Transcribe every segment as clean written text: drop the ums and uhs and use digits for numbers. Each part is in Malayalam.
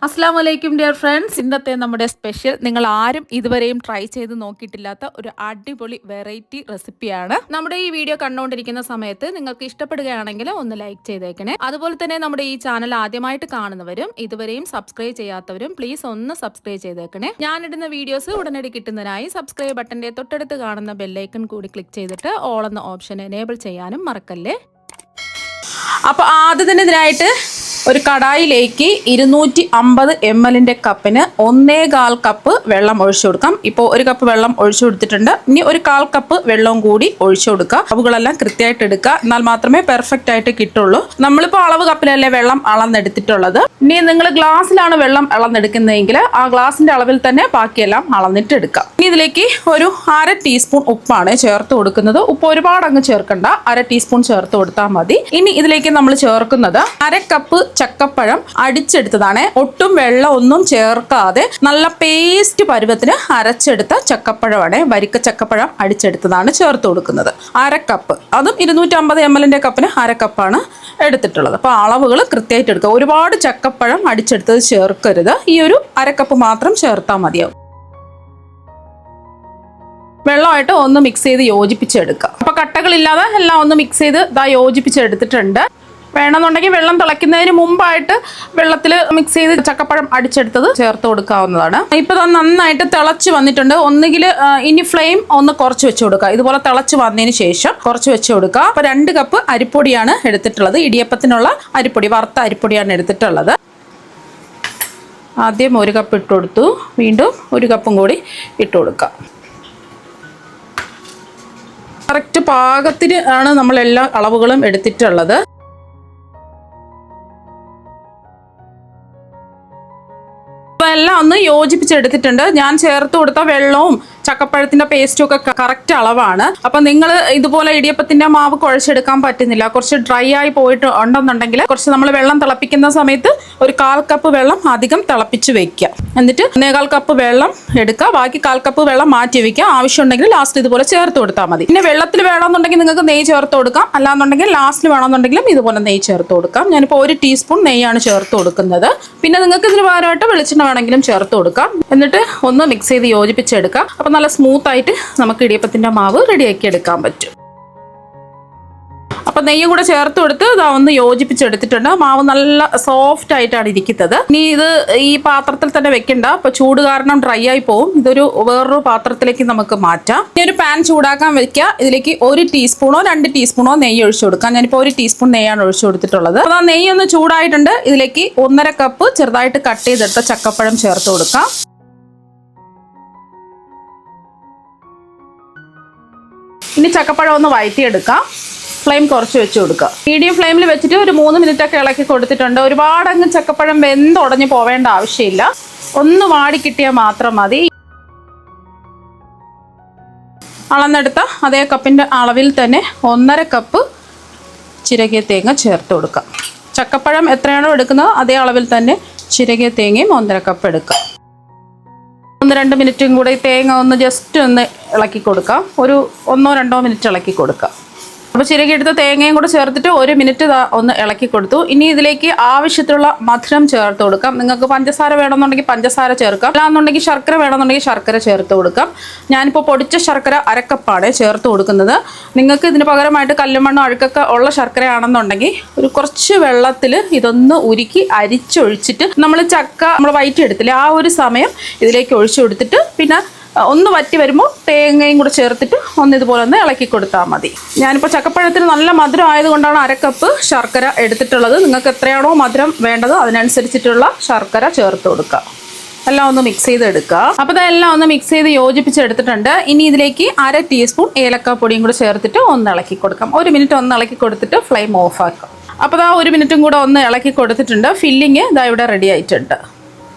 അസ്സലാമു അലൈക്കും ഡിയർ ഫ്രണ്ട്സ്. ഇന്നത്തെ നമ്മുടെ സ്പെഷ്യൽ നിങ്ങൾ ആരും ഇതുവരെയും ട്രൈ ചെയ്ത് നോക്കിയിട്ടില്ലാത്ത ഒരു അടിപൊളി വെറൈറ്റി റെസിപ്പിയാണ്. നമ്മുടെ ഈ വീഡിയോ കണ്ടുകൊണ്ടിരിക്കുന്ന സമയത്ത് നിങ്ങൾക്ക് ഇഷ്ടപ്പെടുകയാണെങ്കിൽ ഒന്ന് ലൈക്ക് ചെയ്തേക്കണേ. അതുപോലെ തന്നെ നമ്മുടെ ഈ ചാനൽ ആദ്യമായിട്ട് കാണുന്നവരും ഇതുവരെയും സബ്സ്ക്രൈബ് ചെയ്യാത്തവരും പ്ലീസ് ഒന്ന് സബ്സ്ക്രൈബ് ചെയ്തേക്കണേ. ഞാനിടുന്ന വീഡിയോസ് ഉടനടി കിട്ടുന്നതിനായി സബ്സ്ക്രൈബ് ബട്ടന്റെ തൊട്ടടുത്ത് കാണുന്ന ബെല്ലൈക്കൺ കൂടി ക്ലിക്ക് ചെയ്തിട്ട് ഓൾ എന്ന ഓപ്ഷൻ എനേബിൾ ചെയ്യാനും മറക്കല്ലേ. അപ്പോൾ ആദ്യം തന്നെ ഇതിനായിട്ട് ഒരു കടായിലേക്ക് 250 ml കപ്പിന് 1/4 കപ്പ് വെള്ളം ഒഴിച്ചു കൊടുക്കാം. ഇപ്പോൾ 1 കപ്പ് വെള്ളം ഒഴിച്ചു കൊടുത്തിട്ടുണ്ട്. ഇനി 1/4 കപ്പ് വെള്ളവും കൂടി ഒഴിച്ചു കൊടുക്കുക. അളവുകളെല്ലാം കൃത്യമായിട്ട് എടുക്കുക, എന്നാൽ മാത്രമേ പെർഫെക്റ്റ് ആയിട്ട് കിട്ടുള്ളൂ. നമ്മളിപ്പോൾ അളവ് കപ്പിലല്ലേ വെള്ളം അളന്നെടുത്തിട്ടുള്ളത്. ഇനി നിങ്ങൾ ഗ്ലാസ്സിലാണ് വെള്ളം അളന്നെടുക്കുന്നതെങ്കിൽ ആ ഗ്ലാസിന്റെ അളവിൽ തന്നെ ബാക്കിയെല്ലാം അളന്നിട്ട് എടുക്കാം. ഇനി ഇതിലേക്ക് ഒരു 1/2 ടീസ്പൂൺ ഉപ്പാണ് ചേർത്ത് കൊടുക്കുന്നത്. ഉപ്പ് ഒരുപാട് അങ്ങ് ചേർക്കണ്ട, 1/2 ടീസ്പൂൺ ചേർത്ത് കൊടുത്താൽ മതി. ഇനി ഇതിലേക്ക് നമ്മൾ ചേർക്കുന്നത് 1/2 കപ്പ് ചക്കപ്പഴം അടിച്ചെടുത്തതാണ്. ഒട്ടും വെള്ളം ഒന്നും ചേർക്കാതെ നല്ല പേസ്റ്റ് പരുവത്തിന് അരച്ചെടുത്ത ചക്കപ്പഴമാണ്. വരിക്ക ചക്കപ്പഴം അടിച്ചെടുത്തതാണ് ചേർത്ത് കൊടുക്കുന്നത്. 1/2 കപ്പ്, അതും 250 ml കപ്പിന് 1/2 കപ്പാണ് എടുത്തിട്ടുള്ളത്. അപ്പോൾ അളവുകൾ കൃത്യമായിട്ട് എടുക്കുക. ഒരുപാട് ചക്കപ്പഴം അടിച്ചെടുത്തത് ചേർക്കരുത്. ഈ ഒരു 1/2 കപ്പ് മാത്രം ചേർത്താൽ മതിയാവും. വെള്ളമായിട്ട് ഒന്ന് മിക്സ് ചെയ്ത് യോജിപ്പിച്ചെടുക്കുക. അപ്പോൾ കട്ടകളില്ലാതെ എല്ലാം ഒന്ന് മിക്സ് ചെയ്ത് യോജിപ്പിച്ചെടുത്തിട്ടുണ്ട്. വേണമെന്നുണ്ടെങ്കിൽ വെള്ളം തിളയ്ക്കുന്നതിന് മുമ്പായിട്ട് വെള്ളത്തിൽ മിക്സ് ചെയ്ത് ചക്കപ്പഴം അടിച്ചെടുത്തത് ചേർത്ത് കൊടുക്കാവുന്നതാണ്. ഇപ്പോൾ നന്നായിട്ട് തിളച്ച് വന്നിട്ടുണ്ട്. ഒന്നുകിൽ ഇനി ഫ്ലെയിം ഒന്ന് കുറച്ച് വെച്ച് കൊടുക്കുക. ഇതുപോലെ തിളച്ച് വന്നതിന് ശേഷം കുറച്ച് വെച്ച് കൊടുക്കുക. അപ്പോൾ 2 കപ്പ് അരിപ്പൊടിയാണ് എടുത്തിട്ടുള്ളത്. ഇടിയപ്പത്തിനുള്ള അരിപ്പൊടി, വറുത്ത അരിപ്പൊടിയാണ് എടുത്തിട്ടുള്ളത്. ആദ്യം 1 കപ്പ് ഇട്ട് കൊടുത്തു, വീണ്ടും 1 കപ്പും കൂടി ഇട്ട് കൊടുക്കുക. കറക്റ്റ് പാകത്തിന് ആണ് നമ്മൾ എല്ലാ അളവുകളും എടുത്തിട്ടുള്ളത്. എല്ലാം ഒന്ന് യോജിപ്പിച്ചെടുത്തിട്ടുണ്ട്. ഞാൻ ചേർത്ത് കൊടുത്ത വെള്ളവും ചക്കപ്പഴത്തിന്റെ പേസ്റ്റും ഒക്കെ കറക്റ്റ് അളവാണ്. അപ്പം നിങ്ങൾ ഇതുപോലെ ഇടിയപ്പത്തിന്റെ മാവ് കുഴച്ചെടുക്കാൻ പറ്റുന്നില്ല, കുറച്ച് ഡ്രൈ ആയി പോയിട്ട് ഉണ്ടെന്നുണ്ടെങ്കിൽ കുറച്ച് നമ്മൾ വെള്ളം തിളപ്പിക്കുന്ന സമയത്ത് ഒരു 1/4 കപ്പ് വെള്ളം അധികം തിളപ്പിച്ച് വെക്കുക. എന്നിട്ട് 1/4 കപ്പ് വെള്ളം എടുക്കുക, ബാക്കി 1/4 കപ്പ് വെള്ളം മാറ്റി വെക്കുക. ആവശ്യമുണ്ടെങ്കിൽ ലാസ്റ്റ് ഇതുപോലെ ചേർത്ത് കൊടുത്താൽ മതി. പിന്നെ വെള്ളത്തിൽ വേണമെന്നുണ്ടെങ്കിൽ നിങ്ങൾക്ക് നെയ്യ് ചേർത്ത് കൊടുക്കാം, അല്ലാന്നുണ്ടെങ്കിൽ ലാസ്റ്റിൽ വേണമെന്നുണ്ടെങ്കിലും ഇതുപോലെ നെയ്യ് ചേർത്ത് കൊടുക്കാം. ഞാനിപ്പോൾ 1 ടീസ്പൂൺ നെയ്യാണ് ചേർത്ത് കൊടുക്കുന്നത്. പിന്നെ നിങ്ങൾക്ക് ഇതിന് പകരമായിട്ട് വെളിച്ചെണ്ണ വേണമെങ്കിലും ചേർത്ത് കൊടുക്കാം. എന്നിട്ട് ഒന്ന് മിക്സ് ചെയ്ത് യോജിപ്പിച്ചെടുക്കാം. അപ്പം നല്ല സ്മൂത്ത് ആയിട്ട് നമുക്ക് ഇടിയപ്പത്തിന്റെ മാവ് റെഡിയാക്കി എടുക്കാൻ പറ്റും. അപ്പം നെയ്യും കൂടെ ചേർത്ത് കൊടുത്ത് ഒന്ന് യോജിപ്പിച്ചെടുത്തിട്ടുണ്ട്. മാവ് നല്ല സോഫ്റ്റ് ആയിട്ടാണ് ഇരിക്കുന്നത്. ഇനി ഇത് ഈ പാത്രത്തിൽ തന്നെ വെക്കണ്ട, അപ്പോൾ ചൂട് കാരണം ഡ്രൈ ആയി പോകും. ഇതൊരു വേറൊരു പാത്രത്തിലേക്ക് നമുക്ക് മാറ്റാം. ഇനി ഒരു പാൻ ചൂടാക്കാൻ വെക്കുക. ഇതിലേക്ക് 1 ടീസ്പൂണോ 2 ടീസ്പൂണോ നെയ്യ് ഒഴിച്ചു കൊടുക്കാം. ഞാനിപ്പോൾ 1 ടീസ്പൂൺ നെയ്യാണ് ഒഴിച്ചു കൊടുത്തിട്ടുള്ളത്. അപ്പോൾ ആ നെയ്യ് ഒന്ന് ചൂടായിട്ടുണ്ട്. ഇതിലേക്ക് 1/2 കപ്പ് ചെറുതായിട്ട് കട്ട് ചെയ്തെടുത്ത ചക്കപ്പഴം ചേർത്ത് കൊടുക്കാം. ഇനി ചക്കപ്പഴം ഒന്ന് വഴറ്റിയെടുക്കാം. ഫ്ലെയിം കുറച്ച് വെച്ച് കൊടുക്കുക. മീഡിയം ഫ്ലെയിമിൽ വെച്ചിട്ട് ഒരു 3 മിനിറ്റൊക്കെ ഇളക്കി കൊടുത്തിട്ടുണ്ട്. ഒരുപാട് അങ്ങ് ചക്കപ്പഴം വെന്തുടഞ്ഞ് പോവേണ്ട ആവശ്യമില്ല, ഒന്ന് വാടി കിട്ടിയാൽ മാത്രം മതി. അളന്നെടുത്ത അതേ കപ്പിൻ്റെ അളവിൽ തന്നെ 1/2 കപ്പ് ചിരകിയ തേങ്ങ ചേർത്ത് കൊടുക്കാം. ചക്കപ്പഴം എത്രയാണോ എടുക്കുന്നത് അതേ അളവിൽ തന്നെ ചിരകിയ തേങ്ങയും 1/2 കപ്പ് എടുക്കാം. 1-2 മിനിറ്റും കൂടെ ഈ തേങ്ങ ഒന്ന് ജസ്റ്റ് ഒന്ന് ഇളക്കി കൊടുക്കാം. ഒരു 1-2 മിനിറ്റ് ഇളക്കി കൊടുക്കാം. അപ്പോൾ ചിരകിയെടുത്ത തേങ്ങയും കൂടെ ചേർത്തിട്ട് 1 മിനിറ്റ് ഒന്ന് ഇളക്കി കൊടുത്തു. ഇനി ഇതിലേക്ക് ആവശ്യത്തിലുള്ള മധുരം ചേർത്ത് കൊടുക്കാം. നിങ്ങൾക്ക് പഞ്ചസാര വേണമെന്നുണ്ടെങ്കിൽ പഞ്ചസാര ചേർക്കാം, അല്ലാന്നുണ്ടെങ്കിൽ ശർക്കര വേണമെന്നുണ്ടെങ്കിൽ ശർക്കര ചേർത്ത് കൊടുക്കാം. ഞാനിപ്പോൾ പൊടിച്ച ശർക്കര 1/2 കപ്പാണ് ചേർത്ത് കൊടുക്കുന്നത്. നിങ്ങൾക്ക് ഇതിന് പകരമായിട്ട് കല്ലുമണ്ണോ അഴുക്കൊക്കെ ഉള്ള ശർക്കരയാണെന്നുണ്ടെങ്കിൽ ഒരു കുറച്ച് വെള്ളത്തിൽ ഇതൊന്ന് ഉരുക്കി അരിച്ചൊഴിച്ചിട്ട് നമ്മൾ വയറ്റിയെടുത്തില്ലേ ആ ഒരു സമയം ഇതിലേക്ക് ഒഴിച്ചു കൊടുത്തിട്ട് പിന്നെ ഒന്ന് വറ്റി വരുമ്പോൾ തേങ്ങയും കൂടെ ചേർത്തിട്ട് ഇതുപോലെ ഒന്ന് ഇളക്കി കൊടുത്താൽ മതി. ഞാനിപ്പോൾ ചക്കപ്പഴത്തിന് നല്ല മധുരം ആയതുകൊണ്ടാണ് 1/2 കപ്പ് ശർക്കര എടുത്തിട്ടുള്ളത്. നിങ്ങൾക്ക് എത്രയാണോ മധുരം വേണ്ടത് അതിനനുസരിച്ചിട്ടുള്ള ശർക്കര ചേർത്ത് കൊടുക്കുക. എല്ലാം ഒന്ന് മിക്സ് ചെയ്തെടുക്കുക. അപ്പോൾ ഇതെല്ലാം ഒന്ന് മിക്സ് ചെയ്ത് യോജിപ്പിച്ചെടുത്തിട്ടുണ്ട്. ഇനി ഇതിലേക്ക് 1/2 ടീസ്പൂൺ ഏലക്കാപ്പൊടിയും കൂടെ ചേർത്തിട്ട് ഒന്ന് ഇളക്കി കൊടുക്കാം. 1 മിനിറ്റ് ഒന്ന് ഇളക്കി കൊടുത്തിട്ട് ഫ്ലെയിം ഓഫ് ആക്കാം. അപ്പോൾ 1 മിനിറ്റും കൂടെ ഒന്ന് ഇളക്കി കൊടുത്തിട്ടുണ്ട്. ഫില്ലിങ് ഇവിടെ റെഡി ആയിട്ടുണ്ട്.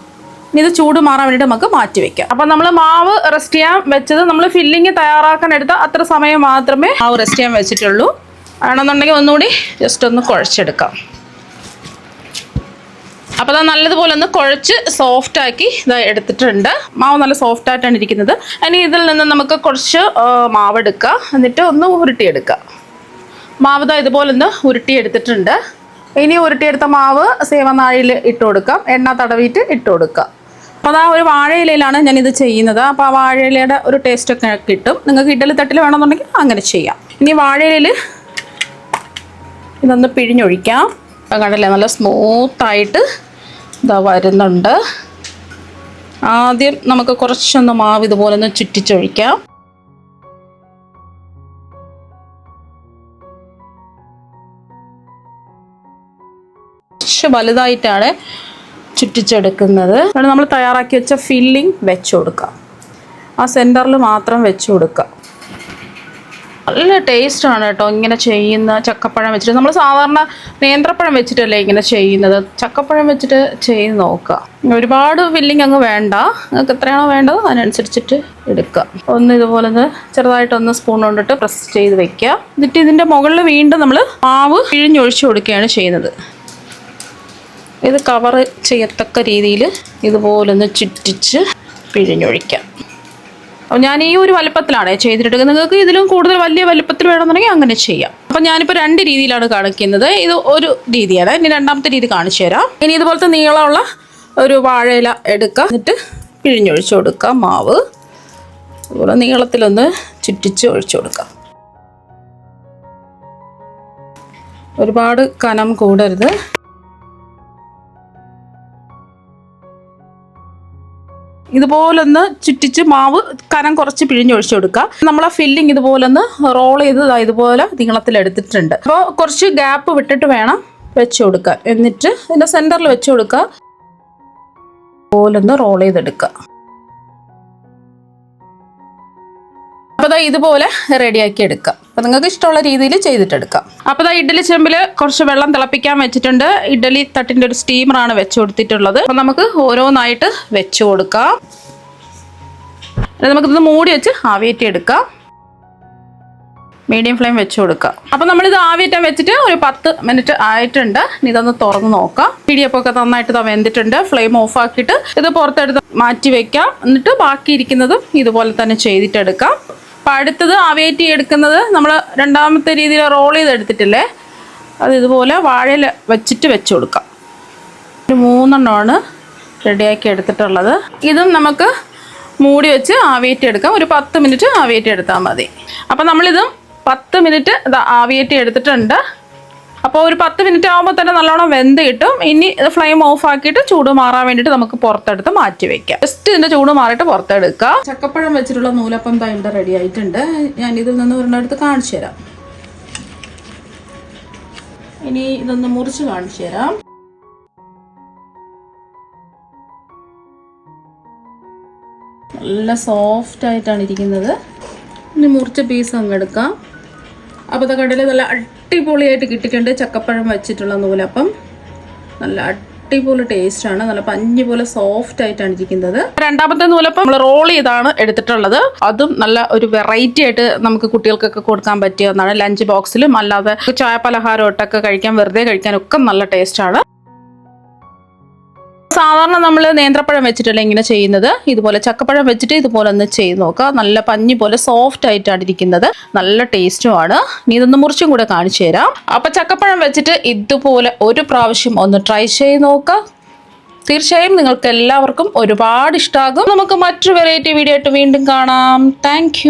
ഇത് ചൂട് മാറാൻ വേണ്ടിയിട്ട് നമുക്ക് മാറ്റി വെക്കാം. അപ്പം നമ്മൾ മാവ് റെസ്റ്റ് ചെയ്യാൻ വെച്ചത് നമ്മൾ ഫില്ലിങ് തയ്യാറാക്കാൻ എടുത്ത അത്ര സമയം മാത്രമേ മാവ് റെസ്റ്റ് ചെയ്യാൻ വെച്ചിട്ടുള്ളൂ. ആണെന്നുണ്ടെങ്കിൽ ഒന്നുകൂടി ജസ്റ്റ് ഒന്ന് കുഴച്ചെടുക്കാം. അപ്പോൾ അത് നല്ലതുപോലെ ഒന്ന് കുഴച്ച് സോഫ്റ്റാക്കി എടുത്തിട്ടുണ്ട്. മാവ് നല്ല സോഫ്റ്റായിട്ടാണ് ഇരിക്കുന്നത്. ഇനി ഇതിൽ നിന്ന് നമുക്ക് കുറച്ച് മാവ് എടുക്കുക, എന്നിട്ട് ഒന്ന് ഉരുട്ടിയെടുക്കുക. മാവ് ഇതുപോലെ ഒന്ന് ഉരുട്ടിയെടുത്തിട്ടുണ്ട്. ഇനി ഉരുട്ടിയെടുത്ത മാവ് സേവനാഴിയിൽ ഇട്ട് കൊടുക്കാം, എണ്ണ തടവിയിട്ട് ഇട്ട് കൊടുക്കുക. അപ്പോൾ അതാ ഒരു വാഴയിലയിലാണ് ഞാനിത് ചെയ്യുന്നത്. അപ്പോൾ ആ വാഴയിലയുടെ ഒരു ടേസ്റ്റൊക്കെ കിട്ടും. നിങ്ങൾക്ക് ഇഡ്ഡലി തട്ടിൽ വേണമെന്നുണ്ടെങ്കിൽ അങ്ങനെ ചെയ്യാം. ഇനി വാഴയിലയിൽ ഇതൊന്ന് പിഴിഞ്ഞൊഴിക്കാം. അപ്പം കണ്ടില്ലേ, നല്ല സ്മൂത്തായിട്ട് ഇതാ വരുന്നുണ്ട്. ആദ്യം നമുക്ക് കുറച്ചൊന്ന് മാവ് ഇതുപോലെ ഒന്ന് ചുറ്റിച്ചൊഴിക്കാം. കുറച്ച് വലുതായിട്ടാണ് ചുറ്റിച്ചെടുക്കുന്നത്. നമ്മൾ തയ്യാറാക്കി വെച്ച ഫില്ലിംഗ് വെച്ച് കൊടുക്കാം. ആ സെൻറ്ററിൽ മാത്രം വെച്ച് കൊടുക്കുക. നല്ല ടേസ്റ്റാണ് കേട്ടോ ഇങ്ങനെ ചെയ്യുന്ന ചക്കപ്പഴം വെച്ചിട്ട്. നമ്മൾ സാധാരണ നേന്ത്രപ്പഴം വെച്ചിട്ടല്ലേ ഇങ്ങനെ ചെയ്യുന്നത്. ചക്കപ്പഴം വെച്ചിട്ട് ചെയ്ത് നോക്കുക. ഒരുപാട് ഫില്ലിംഗ് അങ്ങ് വേണ്ട, നിങ്ങൾക്ക് എത്രയാണോ വേണ്ടത് അതിനനുസരിച്ചിട്ട് എടുക്കുക. ഒന്ന് ഇതുപോലെ ചെറുതായിട്ടൊന്ന് സ്പൂൺ കൊണ്ടിട്ട് പ്രസ് ചെയ്ത് വെക്കുക. എന്നിട്ട് ഇതിൻ്റെ മുകളിൽ വീണ്ടും നമ്മൾ മാവ് പിഴിഞ്ഞൊഴിച്ച് കൊടുക്കുകയാണ് ചെയ്യുന്നത്. ഇത് കവർ ചെയ്യത്തക്ക രീതിയിൽ ഇതുപോലൊന്ന് ചുറ്റിച്ച് പിഴിഞ്ഞൊഴിക്കാം. അപ്പോൾ ഞാൻ ഈ ഒരു വലുപ്പത്തിലാണ് ചെയ്തിട്ടെടുക്കുന്നത്. നിങ്ങൾക്ക് ഇതിലും കൂടുതൽ വലിയ വലുപ്പത്തിൽ വേണമെന്നുണ്ടെങ്കിൽ അങ്ങനെ ചെയ്യാം. അപ്പോൾ ഞാനിപ്പോൾ 2 രീതിയിലാണ് കാണിക്കുന്നത്. ഇത് ഒരു രീതിയാണ്. ഇനി രണ്ടാമത്തെ രീതി കാണിച്ചു തരാം. ഇനി ഇതുപോലത്തെ നീളമുള്ള ഒരു വാഴയില എടുക്കുക, എന്നിട്ട് പിഴിഞ്ഞൊഴിച്ച് കൊടുക്കുക മാവ്. അതുപോലെ നീളത്തിലൊന്ന് ചുറ്റിച്ച് ഒഴിച്ചു കൊടുക്കുക. ഒരുപാട് കനം കൂടരുത്. ഇതുപോലൊന്ന് ചുറ്റിച്ച് മാവ് കനം കുറച്ച് പിഴിഞ്ഞൊഴിച്ചു കൊടുക്കുക. നമ്മൾ ആ ഫില്ലിങ് ഇതുപോലൊന്ന് റോൾ ചെയ്ത് ഇതുപോലെ നീളത്തിലെടുത്തിട്ടുണ്ട്. അപ്പോൾ കുറച്ച് ഗ്യാപ്പ് വിട്ടിട്ട് വേണം വെച്ച് കൊടുക്കുക. എന്നിട്ട് ഇതിൻ്റെ സെൻറ്ററിൽ വെച്ച് കൊടുക്കുക. ഇതുപോലൊന്ന് റോൾ ചെയ്തെടുക്കുക. അപ്പോൾ ഇതുപോലെ റെഡിയാക്കി എടുക്കാം. അപ്പോൾ നിങ്ങൾക്ക് ഇഷ്ടമുള്ള രീതിയിൽ ചെയ്തിട്ടെടുക്കാം. അപ്പോൾ ഇഡ്ഡലി ചെമ്പിൽ കുറച്ച് വെള്ളം തിളപ്പിക്കാൻ വെച്ചിട്ടുണ്ട്. ഇഡ്ഡലി തട്ടിൻ്റെ ഒരു സ്റ്റീമറാണ് വെച്ച് കൊടുത്തിട്ടുള്ളത്. അപ്പോൾ നമുക്ക് ഓരോന്നായിട്ട് വെച്ച് കൊടുക്കാം. നമുക്കിത് മൂടി വെച്ച് ആവിയേറ്റി എടുക്കാം. മീഡിയം ഫ്ലെയിം വെച്ച് കൊടുക്കാം. അപ്പോൾ നമ്മളിത് ആവിയേറ്റാൻ വെച്ചിട്ട് ഒരു 10 മിനിറ്റ് ആയിട്ടുണ്ട്. ഇതൊന്ന് തുറന്ന് നോക്കാം. ഇടിയപ്പമൊക്കെ നന്നായിട്ട് വെന്തിട്ടുണ്ട്. ഫ്ലെയിം ഓഫ് ആക്കിയിട്ട് ഇത് പുറത്തെടുത്ത് മാറ്റി വെക്കാം. എന്നിട്ട് ബാക്കി ഇരിക്കുന്നതും ഇതുപോലെ തന്നെ ചെയ്തിട്ടെടുക്കാം. അപ്പോൾ അടുത്തത് ആവിയേറ്റി എടുക്കുന്നത് നമ്മൾ രണ്ടാമത്തെ രീതിയിൽ റോൾ ചെയ്തെടുത്തിട്ടില്ലേ, അത് ഇതുപോലെ വാഴയിൽ വെച്ചിട്ട് വെച്ച് കൊടുക്കാം. ഒരു 3 എണ്ണമാണ് റെഡിയാക്കി എടുത്തിട്ടുള്ളത്. ഇതും നമുക്ക് മൂടി വെച്ച് ആവിയേറ്റി എടുക്കാം. ഒരു 10 മിനിറ്റ് ആവിയേറ്റി എടുത്താൽ മതി. അപ്പോൾ നമ്മളിതും 10 മിനിറ്റ് ആവിയേറ്റി എടുത്തിട്ടുണ്ട്. അപ്പോൾ ഒരു 10 മിനിറ്റ് ആകുമ്പോൾ തന്നെ നല്ലോണം വെന്ത് കിട്ടും. ഇനി ഫ്ലെയിം ഓഫ് ആക്കിയിട്ട് ചൂട് മാറാൻ വേണ്ടിയിട്ട് നമുക്ക് പുറത്തെടുത്ത് മാറ്റി വെക്കാം. ജസ്റ്റ് ഇതിൻ്റെ ചൂട് മാറിയിട്ട് പുറത്തെടുക്കുക. ചക്കപ്പഴം വെച്ചിട്ടുള്ള നൂലപ്പം ഇവിടെ റെഡി ആയിട്ടുണ്ട്. ഞാൻ ഇതിൽ നിന്ന് ഒരെണ്ണെടുത്ത് കാണിച്ചു തരാം. ഇനി ഇതൊന്ന് മുറിച്ച് കാണിച്ചു തരാം. നല്ല സോഫ്റ്റ് ആയിട്ടാണ് ഇരിക്കുന്നത്. ഇനി മുറിച്ച പീസ് അങ്ങ് എടുക്കാം. അപ്പോൾ കടയിൽ നല്ല അടിപൊളിയായിട്ട് കിട്ടിയിട്ടുണ്ട് ചക്കപ്പഴം വെച്ചിട്ടുള്ള നൂലപ്പം. നല്ല അടിപൊളി ടേസ്റ്റാണ്. നല്ല പഞ്ഞി പോലെ സോഫ്റ്റ് ആയിട്ടാണ് ഇരിക്കുന്നത്. രണ്ടാമത്തെ നൂലപ്പം നമ്മൾ റോൾ ചെയ്താണ് എടുത്തിട്ടുള്ളത്. അതും നല്ല ഒരു വെറൈറ്റി ആയിട്ട് നമുക്ക് കുട്ടികൾക്കൊക്കെ കൊടുക്കാൻ പറ്റിയ ഒന്നാണ്. ലഞ്ച് ബോക്സിലും അല്ലാതെ ചായ പലഹാരമായിട്ടൊക്കെ കഴിക്കാൻ, വെറുതെ കഴിക്കാനൊക്കെ നല്ല ടേസ്റ്റാണ്. സാധാരണ നമ്മൾ നേന്ത്രപ്പഴം വെച്ചിട്ടല്ല ഇങ്ങനെ ചെയ്യുന്നത്. ഇതുപോലെ ചക്കപ്പഴം വെച്ചിട്ട് ഇതുപോലെ ഒന്ന് ചെയ്ത് നോക്കുക. നല്ല പഞ്ഞി പോലെ സോഫ്റ്റ് ആയിട്ടാണ് ഇരിക്കുന്നത്. നല്ല ടേസ്റ്റുമാണ്. ഇനി ഇതൊന്ന് മുറിച്ചും കൂടെ കാണിച്ചു തരാം. അപ്പം ചക്കപ്പഴം വെച്ചിട്ട് ഇതുപോലെ ഒരു പ്രാവശ്യം ഒന്ന് ട്രൈ ചെയ്ത് നോക്കുക. തീർച്ചയായും നിങ്ങൾക്ക് എല്ലാവർക്കും ഒരുപാട് ഇഷ്ടമാകും. നമുക്ക് മറ്റൊരു വെറൈറ്റി വീഡിയോ ആയിട്ട് വീണ്ടും കാണാം. താങ്ക്